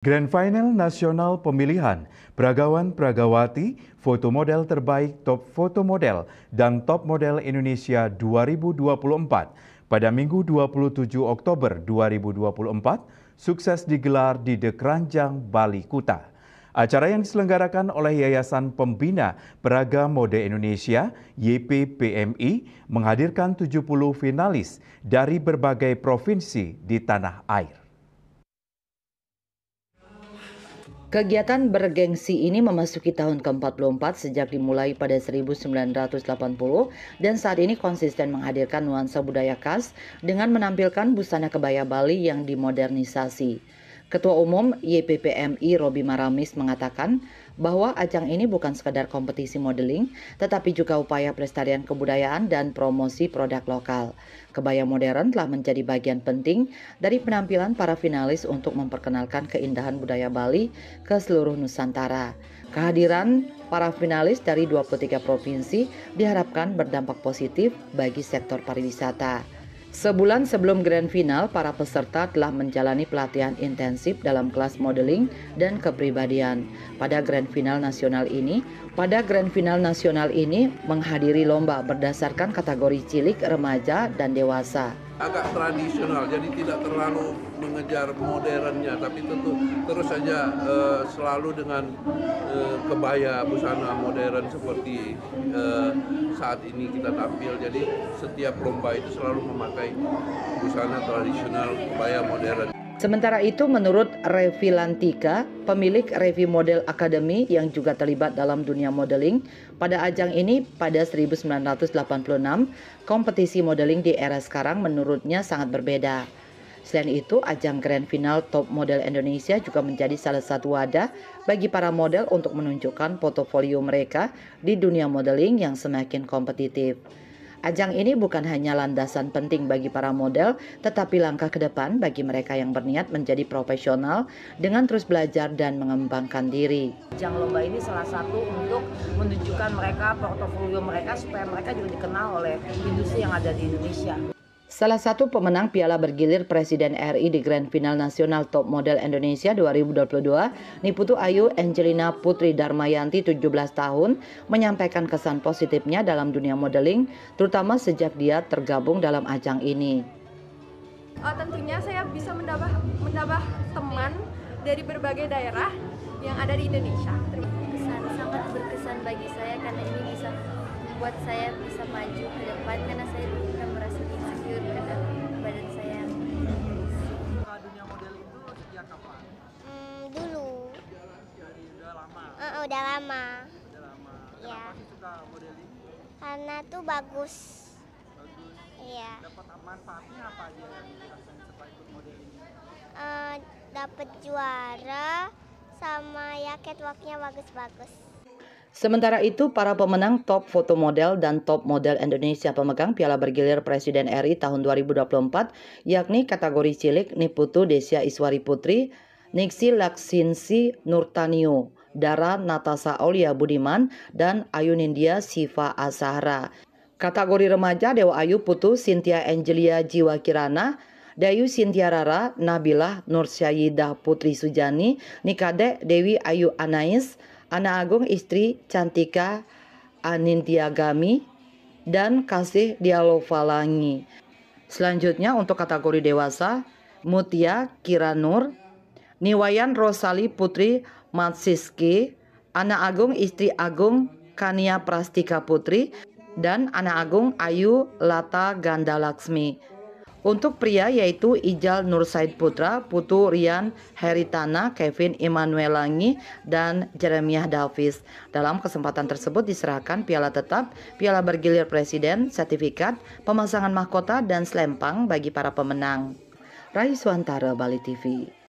Grand Final Nasional Pemilihan Peragawan-Peragawati Foto Model Terbaik Top Foto Model dan Top Model Indonesia 2024 pada Minggu 27 Oktober 2024 sukses digelar di The Keranjang, Bali Kuta. Acara yang diselenggarakan oleh Yayasan Pembina Peragam Mode Indonesia YPPMI menghadirkan 70 finalis dari berbagai provinsi di tanah air. Kegiatan bergengsi ini memasuki tahun ke-44 sejak dimulai pada 1980 dan saat ini konsisten menghadirkan nuansa budaya khas dengan menampilkan busana kebaya Bali yang dimodernisasi. Ketua Umum YPPMI Robi Maramis mengatakan bahwa ajang ini bukan sekadar kompetisi modeling, tetapi juga upaya pelestarian kebudayaan dan promosi produk lokal. Kebaya modern telah menjadi bagian penting dari penampilan para finalis untuk memperkenalkan keindahan budaya Bali ke seluruh Nusantara. Kehadiran para finalis dari 23 provinsi diharapkan berdampak positif bagi sektor pariwisata. Sebulan sebelum grand final, para peserta telah menjalani pelatihan intensif dalam kelas modeling dan kepribadian. Pada grand final nasional ini menghadiri lomba berdasarkan kategori cilik, remaja, dan dewasa. Agak tradisional, jadi tidak terlalu mengejar modernnya, tapi tentu terus saja selalu dengan kebaya busana modern seperti saat ini kita tampil. Jadi setiap lomba itu selalu memakai busana tradisional, kebaya modern. Sementara itu, menurut Revi Lantika, pemilik Revi Model Academy yang juga terlibat dalam dunia modeling, pada ajang ini pada 1986, kompetisi modeling di era sekarang menurutnya sangat berbeda. Selain itu, ajang Grand Final Top Model Indonesia juga menjadi salah satu wadah bagi para model untuk menunjukkan portofolio mereka di dunia modeling yang semakin kompetitif. Ajang ini bukan hanya landasan penting bagi para model, tetapi langkah ke depan bagi mereka yang berniat menjadi profesional dengan terus belajar dan mengembangkan diri. Ajang lomba ini salah satu untuk menunjukkan mereka portofolio mereka supaya mereka juga dikenal oleh industri yang ada di Indonesia. Salah satu pemenang piala bergilir Presiden RI di Grand Final Nasional Top Model Indonesia 2022, Niputu Ayu Angelina Putri Darmayanti 17 tahun, menyampaikan kesan positifnya dalam dunia modeling, terutama sejak dia tergabung dalam ajang ini. Tentunya saya bisa menambah teman dari berbagai daerah yang ada di Indonesia. Sangat berkesan bagi saya karena ini bisa membuat saya bisa maju ke depan karena saya bukan merasa insecure karena badan saya. Dunia model itu sejak kapan? Dulu. Dari udah lama. Udah lama. Udah lama. Ya. Kenapa sih suka modeling? Karena tuh bagus. Bagus. Iya. Dapat manfaatnya apa aja yang dirasain setelah ikut modeling? Dapat juara sama ya catwalknya bagus-bagus. Sementara itu, para pemenang Top Foto Model dan Top Model Indonesia pemegang Piala Bergilir Presiden RI tahun 2024, yakni kategori cilik Niputu Desya Iswari Putri, Nixi Laksinsi Nurtanio, Dara Natasha Aulia Budiman, dan Ayu Nindya Siva Asahra. Kategori remaja Dewa Ayu Putu Cynthia Angelia Jiwa Kirana, Dayu Cynthia Rara, Nabilah Nursyayidah Putri Sujani, Nikade Dewi Ayu Anais, Ana Agung Istri Cantika Anintiagami, dan Kasih Dialovalangi. Selanjutnya untuk kategori dewasa, Mutia Kiranur, Niwayan Rosali Putri Matsiski, Ana Agung Istri Agung Kania Prastika Putri, dan Ana Agung Ayu Lata Gandalaksmi. Untuk pria yaitu Ijal Nur Said Putra, Putu Rian Heritana, Kevin Immanuelangi, dan Jeremiah Davis. Dalam kesempatan tersebut diserahkan piala tetap, piala bergilir presiden, sertifikat, pemasangan mahkota, dan selempang bagi para pemenang. Raiswantara, Bali TV.